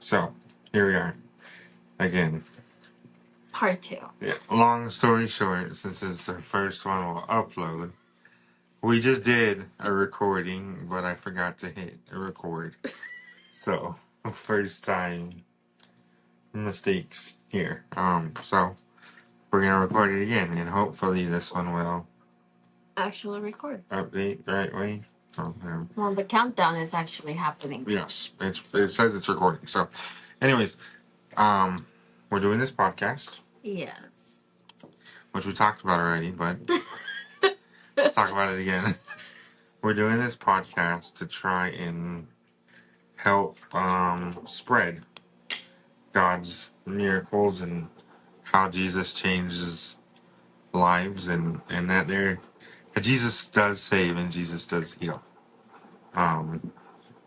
So, here we are again. Part 2. Yeah. Long story short, since it's the first one we'll upload, we just did a recording, but I forgot to hit record. So, first time mistakes here. So we're gonna record it again, and hopefully this one will Actually record. update the right way. Well, the countdown is actually happening. Yes, it says it's recording. So, anyways, we're doing this podcast, Yes. which we talked about already, but let's talk about it again. We're doing this podcast to try and help spread God's miracles and how Jesus changes lives, and that Jesus does save and Jesus does heal.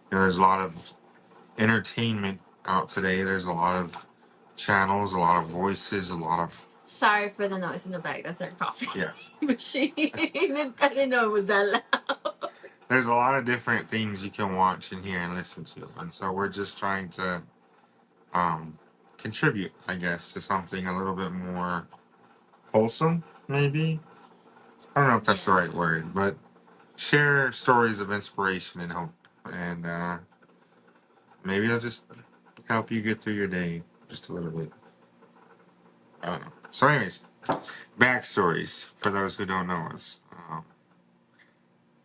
There's a lot of entertainment out today. There's a lot of channels, a lot of voices, a lot of... Sorry for the noise in the back. That's our coffee Yes. machine. I didn't know it was that loud. There's a lot of different things you can watch and hear and listen to, and so we're just trying to contribute, I guess, to something a little bit more wholesome, maybe. I don't know if that's the right word, but share stories of inspiration and hope, and maybe it'll just help you get through your day just a little bit. I don't know. So, anyways, backstories for those who don't know us.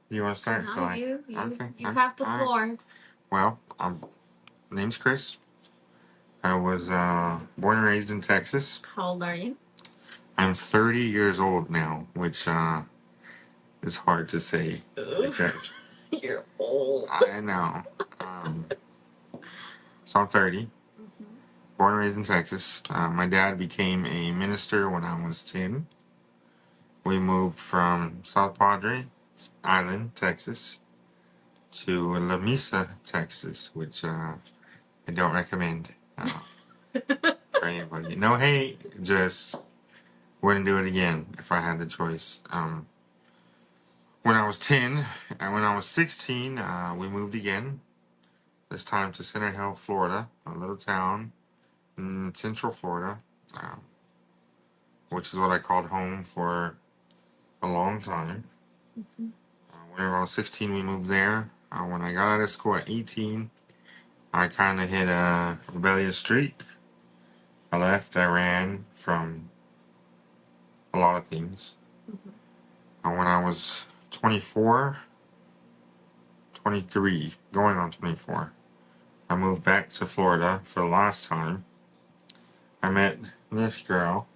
You want to start? No, you Okay. have the All right. floor. Well, name's Chris. I was born and raised in Texas. How old are you? I'm 30 years old now, which is hard to say. Because You're old. I know. So I'm 30. Born and raised in Texas. My dad became a minister when I was 10. We moved from South Padre Island, Texas, to La Mesa, Texas, which I don't recommend for anybody. No hate, just wouldn't do it again if I had the choice. When I was 10 and when I was 16, we moved again. This time to Center Hill, Florida, a little town in Central Florida, which is what I called home for a long time. Whenever I was 16, we moved there. When I got out of school at 18, I kind of hit a rebellious streak. I left. I ran from a lot of things. When I was 24, 23, going on 24, I moved back to Florida for the last time. I met this girl,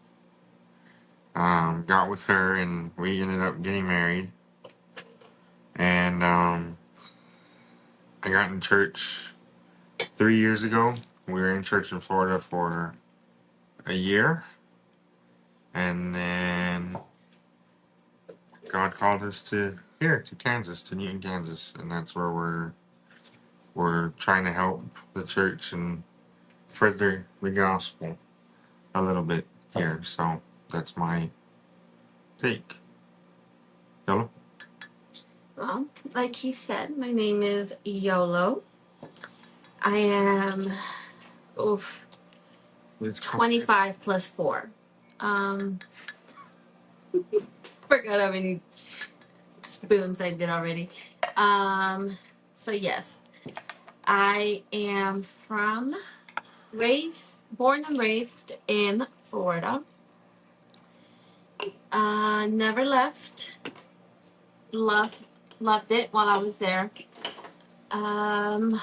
got with her, and we ended up getting married. And I got in church 3 years ago. We were in church in Florida for a year. And then God called us to Kansas, to Newton, Kansas. And that's where we're trying to help the church and further the gospel a little bit here. So that's my take. Yolo? Well, like he said, my name is Yolo. I am 25 plus 4. Forgot how many spoons I did already. So yes, I am born and raised in Florida. Never left. Loved it while I was there. I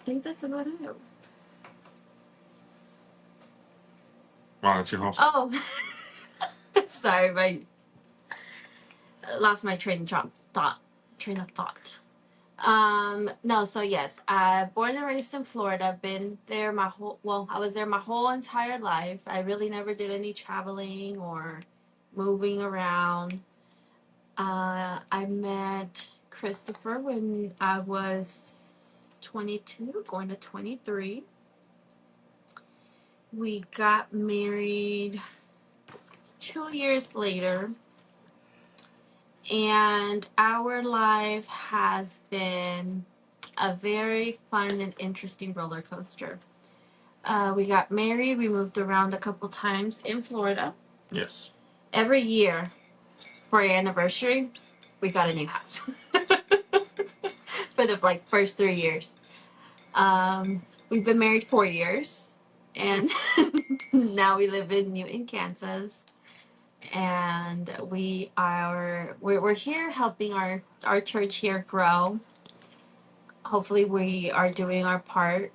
think that's about it. Wow, that's your house. Oh, sorry, I lost my train of thought. No, so yes, I born and raised in Florida. Been there I was there my whole entire life. I really never did any traveling or moving around. I met Christopher when I was 22, going to 23. We got married 2 years later. And our life has been a very fun and interesting roller coaster. We got married. We moved around a couple times in Florida. Yes. Every year for our anniversary, we got a new house. For the first 3 years. We've been married 4 years, and now we live in Newton, Kansas. And we're here helping our church here grow. Hopefully, we are doing our part.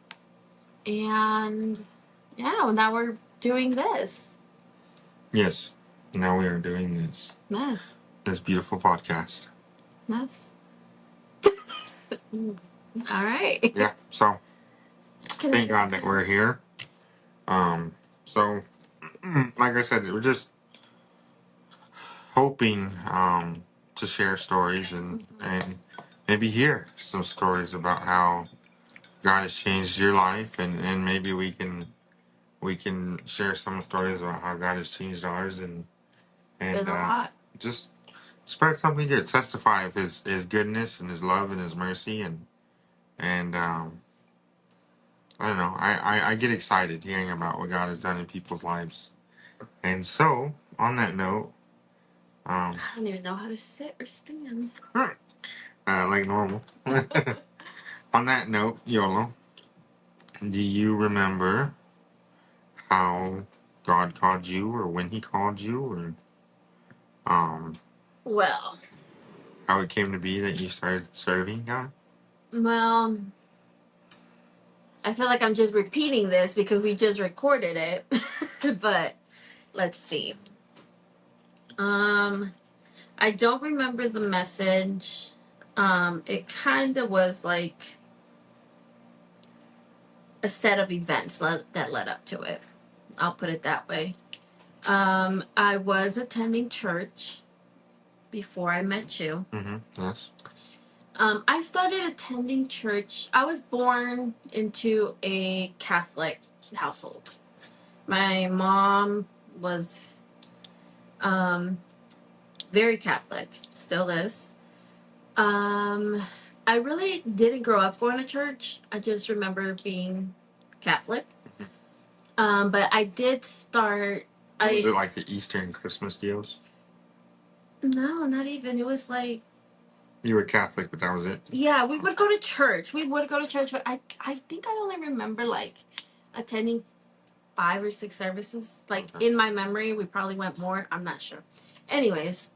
And yeah, now we're doing this. Yes. Now we are doing this. Yes. This beautiful podcast. Yes. All right. Yeah. So thank God that we're here. So like I said, we're just hoping to share stories and maybe hear some stories about how God has changed your life, and maybe we can share some stories about how God has changed ours, and Been a lot. just spread something good. Testify of his goodness and his love and his mercy, and I don't know. I get excited hearing about what God has done in people's lives. And so, on that note, I don't even know how to sit or stand. like normal. On that note, YOLO, do you remember how God called you, or when He called you, or Well, how it came to be that you started serving God? well, I feel like I'm just repeating this because we just recorded it. But let's see. I don't remember the message. It kind of was like a set of events that led up to it. I'll put it that way. I was attending church before I met you. Mm-hmm. Yes. I started attending church. I was born into a Catholic household. My mom was very Catholic, still is. I really didn't grow up going to church. I just remember being Catholic. But I did start. Was it like the Easter and Christmas deals? No, not even. It was like. You were Catholic, but that was it? Yeah, we would go to church. But I think I only remember like attending 5 or 6 services. Like in my memory, we probably went more. I'm not sure. Anyways,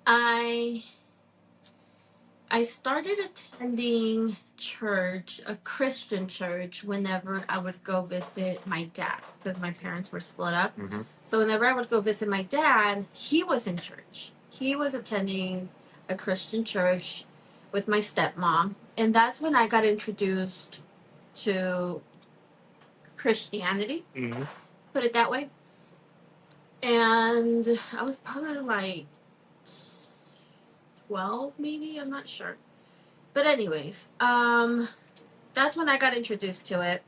I started attending church, a Christian church, whenever I would go visit my dad because my parents were split up. Mm-hmm. So whenever I would go visit my dad, he was in church. He was attending a Christian church with my stepmom. And that's when I got introduced to Christianity, put it that way. And I was probably like 12, maybe, I'm not sure. But anyways, that's when I got introduced to it.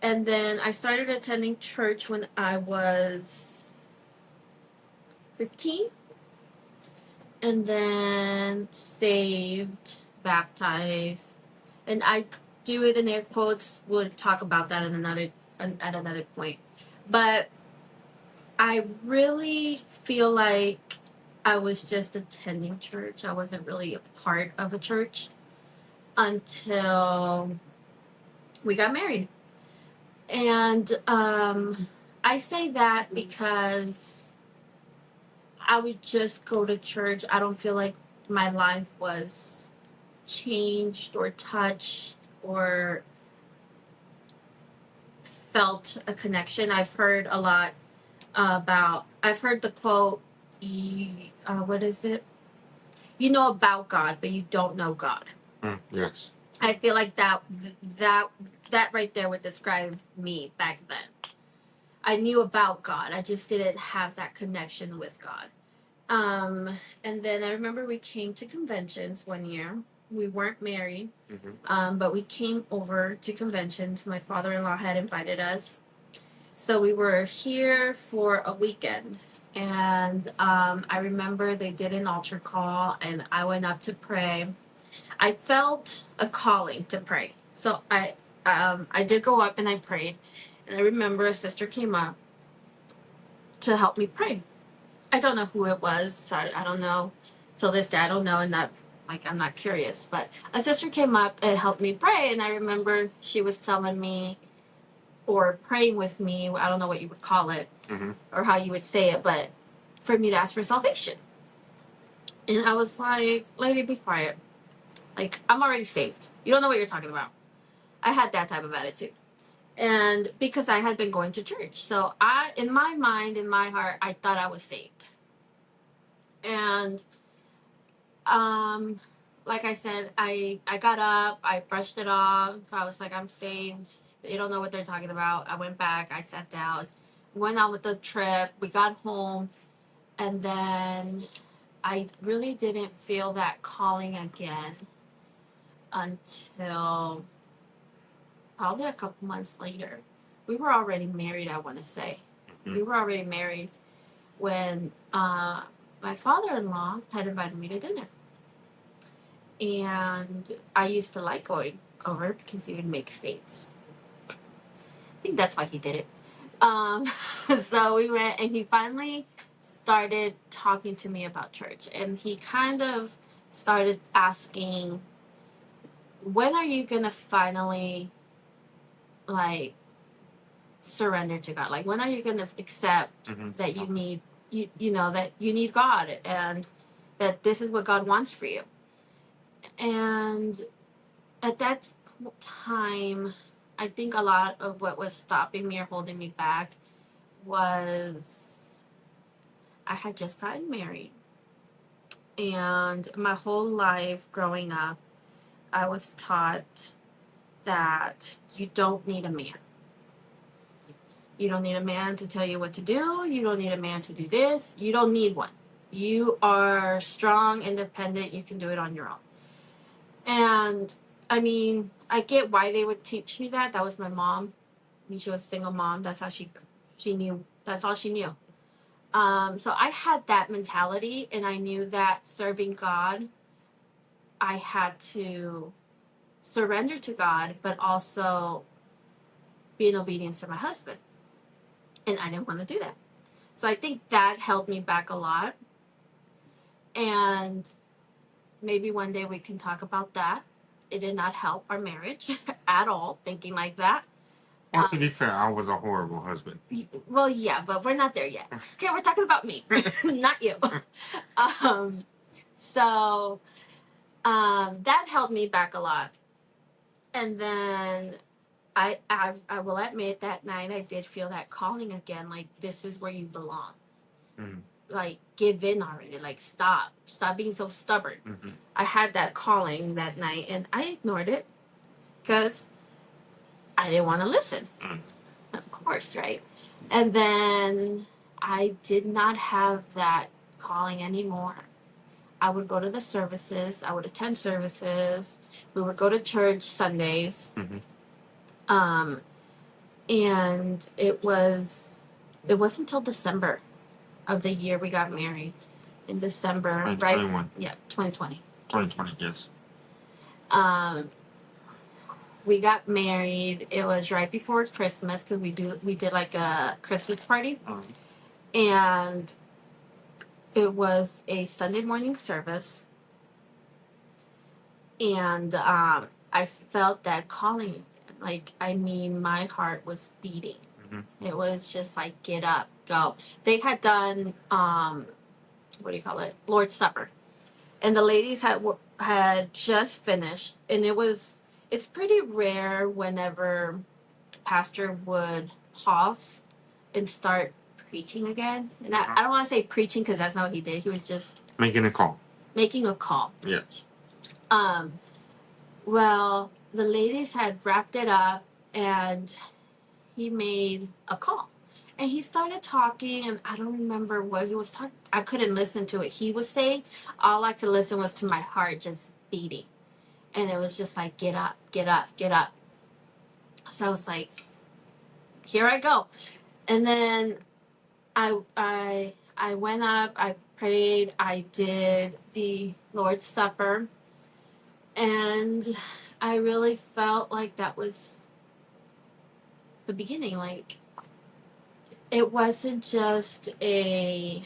And then I started attending church when I was 15. And then saved, baptized. And I do it in air quotes. We'll talk about that at another point. But I really feel like I was just attending church. I wasn't really a part of a church until we got married. And I say that because I would just go to church. I don't feel like my life was changed or touched or felt a connection. I've heard a lot I've heard the quote, what is it? You know about God, but you don't know God. Yes. I feel like that right there would describe me back then. I knew about God. I just didn't have that connection with God. And then I remember we came to conventions one year. We weren't married, but we came over to conventions. My father-in-law had invited us. So we were here for a weekend. And I remember they did an altar call, and I went up to pray. I felt a calling to pray, so I did go up and I prayed. And I remember a sister came up to help me pray. I don't know who it was. Sorry, I don't know. Till this day, I don't know, and that like I'm not curious. But a sister came up and helped me pray, and I remember she was telling me or praying with me. I don't know what you would call it or how you would say it, but for me to ask for salvation. And I was like, "Lady, be quiet. Like I'm already saved. You don't know what you're talking about." I had that type of attitude. And because I had been going to church. So in my mind, in my heart, I thought I was saved. And um like I said, I got up, I brushed it off. I was like, I'm saved. They don't know what they're talking about. I went back, I sat down, went on with the trip. We got home, and then I really didn't feel that calling again until probably a couple months later. We were already married, I want to say. We were already married when my father-in-law had invited me to dinner. And I used to like going over because he would make steaks. I think that's why he did it. So we went, and he finally started talking to me about church. And he kind of started asking, when are you going to finally, like, surrender to God? Like, when are you going to accept that you need, that you need God and that this is what God wants for you? And at that time, I think a lot of what was stopping me or holding me back was I had just gotten married. And my whole life growing up, I was taught that you don't need a man. You don't need a man to tell you what to do. You don't need a man to do this. You don't need one. You are strong, independent. You can do it on your own. And I mean, I get why they would teach me that. That was my mom. I mean, she was a single mom. That's how she knew. That's all she knew. So I had that mentality, and I knew that serving God, I had to surrender to God, but also be in obedience to my husband. And I didn't want to do that. So I think that held me back a lot. And maybe one day we can talk about that. It did not help our marriage at all, thinking like that. Well, to be fair, I was a horrible husband. Well, yeah, but we're not there yet. Okay, we're talking about me, not you. So that held me back a lot. And then I will admit that night I did feel that calling again, like this is where you belong. Like give in already, like stop being so stubborn. I had that calling that night, and I ignored it because I didn't want to listen. Of course, right? And then I did not have that calling anymore. I would go to the services. I would attend services. We would go to church Sundays. And it wasn't until December of the year we got married. In December, 2021. Right? Yeah, 2020. 2020, yes. We got married. It was right before Christmas because we did like a Christmas party. And it was a Sunday morning service. And I felt that calling. Like, I mean, my heart was beating. It was just like, get up, go. They had done, what do you call it? Lord's Supper. And the ladies had just finished. And it's pretty rare whenever pastor would pause and start preaching again. And I don't want to say preaching because that's not what he did. He was just making a call. Yes. Well, the ladies had wrapped it up, and he made a call. And he started talking, and I don't remember what he was talking. I couldn't listen to what he was saying. All I could listen was to my heart just beating. And it was just like, get up, get up, get up. So I was like, here I go. And then I I went up, I prayed, I did the Lord's Supper, and I really felt like that was the beginning. Like, it wasn't just a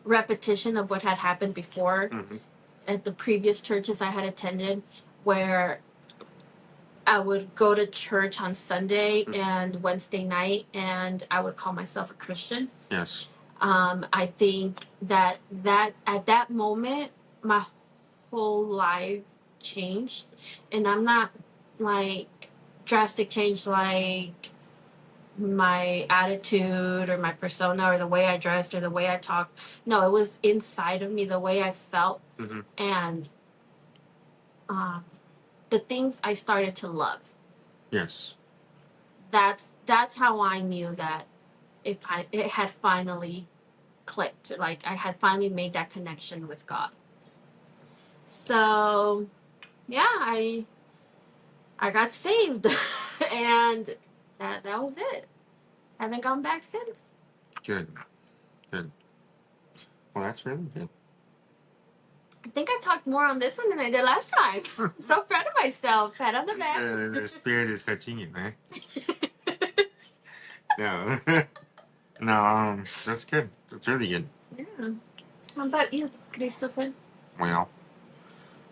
repetition of what had happened before at the previous churches I had attended, where I would go to church on Sunday and Wednesday night, and I would call myself a Christian. Yes. I think that at that moment, my whole life changed, and I'm not like drastic change like my attitude or my persona or the way I dressed or the way I talked. No, it was inside of me, the way I felt, and the things I started to love. Yes. That's how I knew that it had finally clicked. Like, I had finally made that connection with God. So yeah, I got saved, and that was it. Haven't gone back since. Good. Good. Well, that's really good. I think I talked more on this one than I did last time. I'm so proud of myself. Pat on the back. The spirit is touching you, man. No. No, that's good. That's really good. Yeah. How about you, Christopher? Well,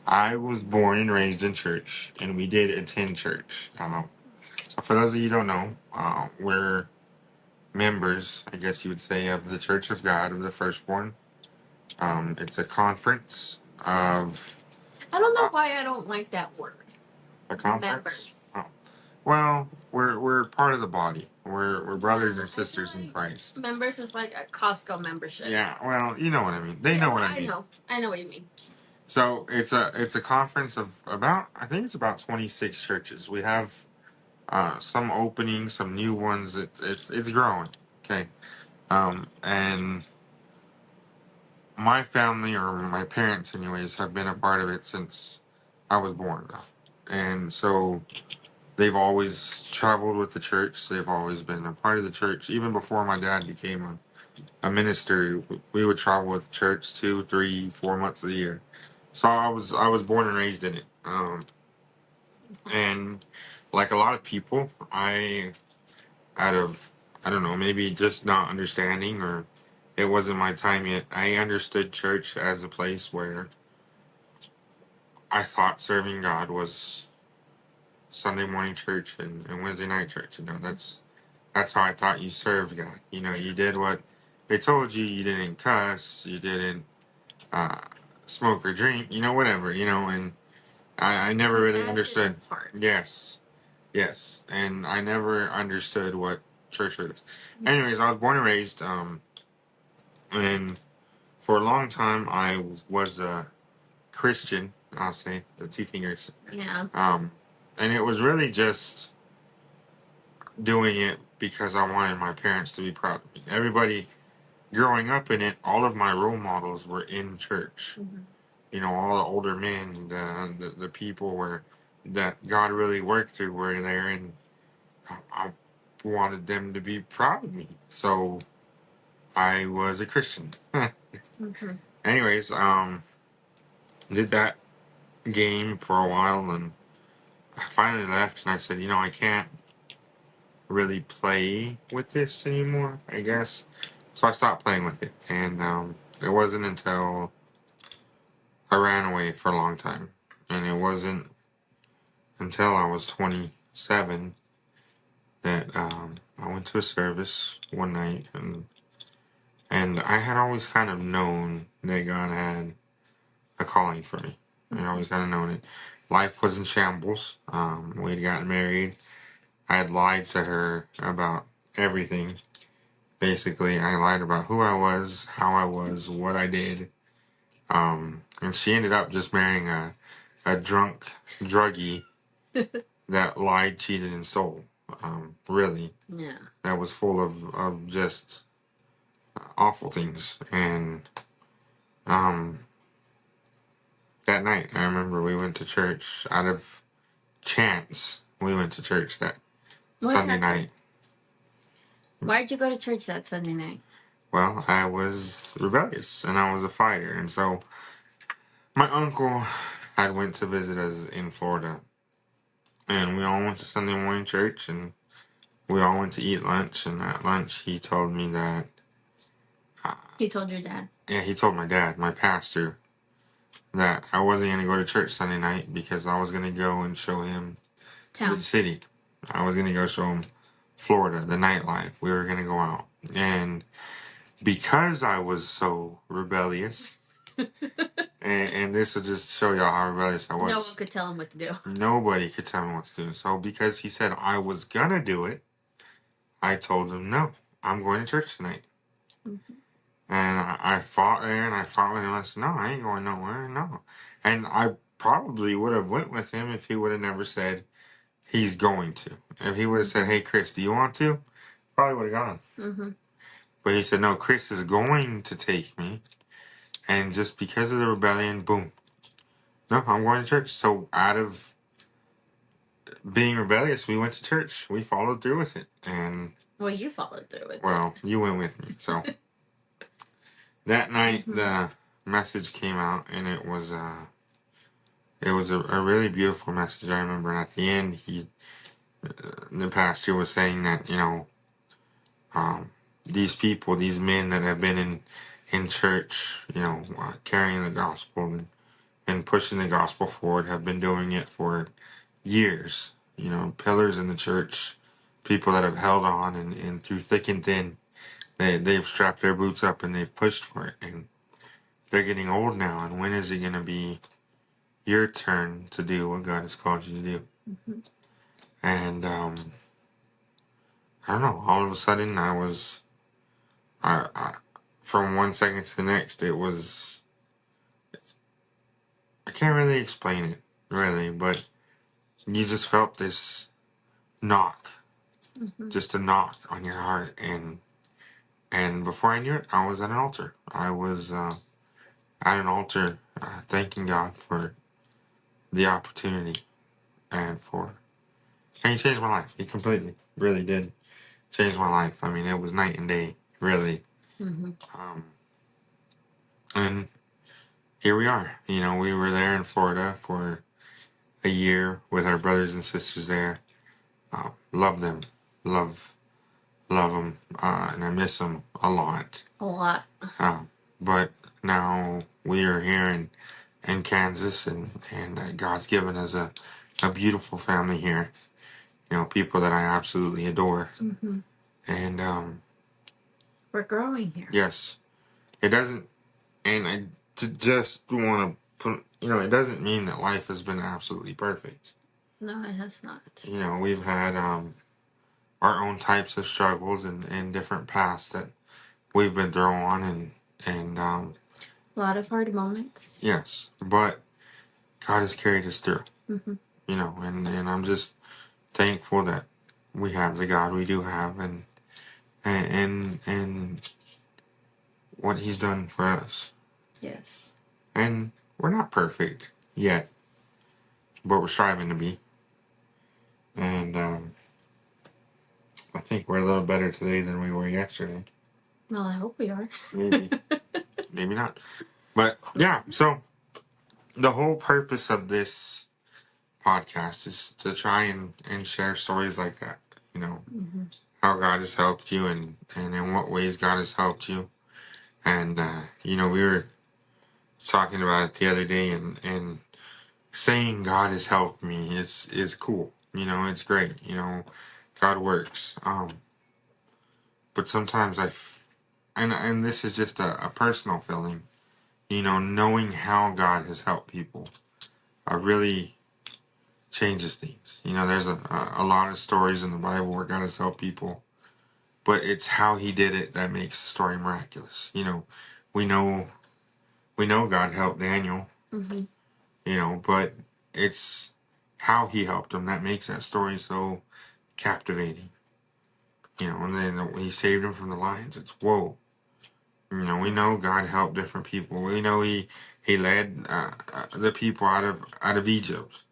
I was born and raised in church, and we did attend church. So for those of you who don't know, we're members, I guess you would say, of the Church of God of the Firstborn. It's a conference of... I don't know why I don't like that word. A conference? Oh. Well, we're part of the body. We're brothers and sisters in Christ. Members is like a Costco membership. Yeah, well, you know what I mean. They know what I mean. I know what you mean. So it's a conference of about, I think it's about 26 churches. We have some openings, some new ones. It's growing. Okay, and my family, or my parents, anyways, have been a part of it since I was born. And so they've always traveled with the church. They've always been a part of the church. Even before my dad became a minister, we would travel with the church 2, 3, 4 months of the year. So I was born and raised in it. And like a lot of people, out of, I don't know, maybe just not understanding, or it wasn't my time yet, I understood church as a place where I thought serving God was Sunday morning church and Wednesday night church. You know, that's how I thought you served God. You know, you did what they told you. You didn't cuss. You didn't uh, smoke or drink. You know, whatever. You know, and I never really understood. Yes, yes, and I never understood what church was. Anyways, I was born and raised, and for a long time I was a Christian. I'll say the two fingers. Yeah. And it was really just doing it because I wanted my parents to be proud of me. Everybody growing up in it, all of my role models were in church. You know, all the older men, the people where that God really worked through were there, and I wanted them to be proud of me. So I was a Christian. Anyways, did that game for a while, and I finally left, and I said, you know, I can't really play with this anymore, I guess. So I stopped playing with it, and it wasn't until I ran away for a long time, and it wasn't until I was 27 that I went to a service one night, and I had always kind of known that God had a calling for me. I'd always kind of known it. Life was in shambles. We had gotten married. I had lied to her about everything. Basically, I lied about who I was, how I was, what I did. And she ended up just marrying a drunk druggie that lied, cheated, and stole. Really. Yeah. That was full of just awful things. And that night, I remember we went to church out of chance. We went to church that Sunday night. Why'd you go to church that Sunday night? Well, I was rebellious and I was a fighter, and so my uncle had went to visit us in Florida, and we all went to Sunday morning church, and we all went to eat lunch. And at lunch, he told me that. He told your dad. Yeah, he told my dad, my pastor, that I wasn't gonna go to church Sunday night because I was gonna go and show him the Town. city. I was gonna go show him Florida, the nightlife. We were gonna go out, and because I was so rebellious, and this will just show y'all how rebellious I was. No one could tell him what to do. Nobody could tell me what to do. So because he said I was gonna do it, I told him no. I'm going to church tonight. Mm-hmm. And I fought there and I fought with him. I said, no, I ain't going nowhere. No. And I probably would have went with him if he would have never said he's going to. If he would have said, hey, Chris, do you want to? Probably would have gone. Mm-hmm. But he said, no, Chris is going to take me. And just because of the rebellion, boom. No, I'm going to church. So out of being rebellious, we went to church. We followed through with it. And well, you followed through with it. Well, you went with me. So that night, mm-hmm. the message came out, and it was a really beautiful message. I remember, and at the end, the pastor was saying that these people, these men that have been in church, carrying the gospel and pushing the gospel forward, have been doing it for years. Pillars in the church, people that have held on and through thick and thin, they've strapped their boots up and they've pushed for it, and they're getting old now. And when is it going to be your turn to do what God has called you to do? Mm-hmm. And I don't know. All of a sudden, I from one second to the next, it was. I can't really explain it, really, but you just felt this knock, Mm-hmm. just a knock on your heart, and before I knew it, I was at an altar. I was at an altar, thanking God for the opportunity and and he changed my life. He completely, really did change my life. I mean, it was night and day, really. Mm-hmm. And here we are. We were there in Florida for a year with our brothers and sisters there. Love them, love them, and I miss them a lot. A lot. But now we are here in Kansas, and God's given us a beautiful family here. People that I absolutely adore. Mm-hmm. And we're growing here. yes, it doesn't, and just want to put, it doesn't mean that life has been absolutely perfect. No, it has not. We've had our own types of struggles and different paths that we've been thrown on, and a lot of hard moments. yes, but God has carried us through. Mm-hmm. And I'm just thankful that we have the God we do have, and what He's done for us. Yes. And we're not perfect yet, but we're striving to be. And I think we're a little better today than we were yesterday. Well, I hope we are. Maybe. Maybe not. But yeah, so the whole purpose of this podcast is to try and share stories like that. Mm-hmm. How God has helped you and in what ways God has helped you. And, we were talking about it the other day, and saying God has helped me is cool. It's great. God works. But sometimes and this is just a personal feeling, knowing how God has helped people really changes things. There's a lot of stories in the Bible where God has helped people, but it's how He did it that makes the story miraculous. We know God helped Daniel, Mm-hmm. but it's how He helped him that makes that story so captivating. And then He saved him from the lions. It's whoa. We know God helped different people. We know He led the people out of Egypt.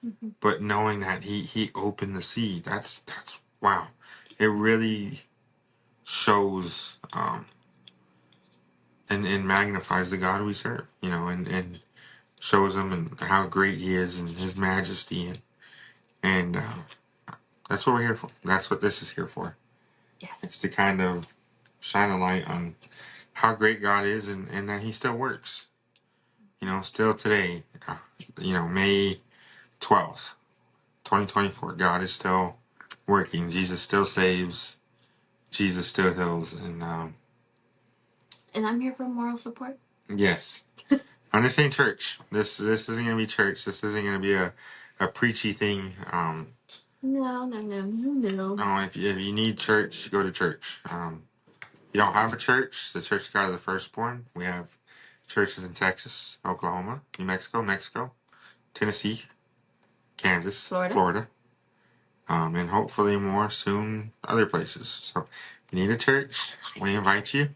Mm-hmm. But knowing that he opened the sea, that's wow. It really shows and magnifies the God we serve, you know, and shows him and how great he is and his majesty and that's what we're here for. That's what this is here for. Yes. It's to kind of shine a light on how great God is and that he still works. You know, still today, you know, May 12th, 2024, God is still working. Jesus still saves. Jesus still heals. And I'm here for moral support. Yes. And this ain't church. This isn't going to be church. This isn't going to be a preachy thing. No. No, if you need church, go to church. You don't have a church, the Church of God of the Firstborn. We have churches in Texas, Oklahoma, New Mexico, Mexico, Tennessee, Kansas, Florida, and hopefully more soon other places. So if you need a church, we invite you.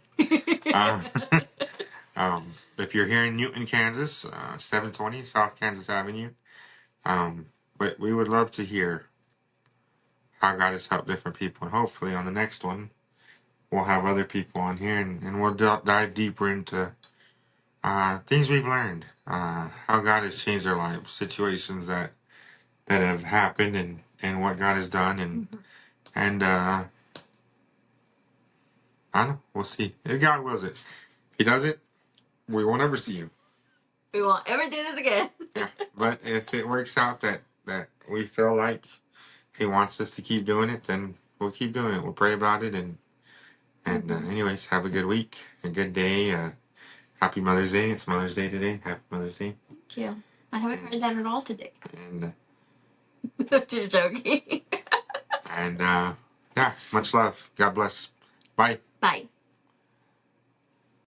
Um, if you're here in Newton, Kansas, 720 South Kansas Avenue, but we would love to hear how God has helped different people. And hopefully on the next one, we'll have other people on here and we'll dive deeper into things we've learned, how God has changed our lives, situations that have happened, and what God has done, and I don't know. We'll see if God wills it. If He does it, we won't ever see Him. We won't ever do this again. Yeah, but if it works out that we feel like He wants us to keep doing it, then we'll keep doing it. We'll pray about it, and anyways, have a good week, a good day. Happy Mother's Day. It's Mother's Day today. Happy Mother's Day. Thank you. I haven't heard that at all today. And Just joking. and yeah, much love. God bless. Bye. Bye.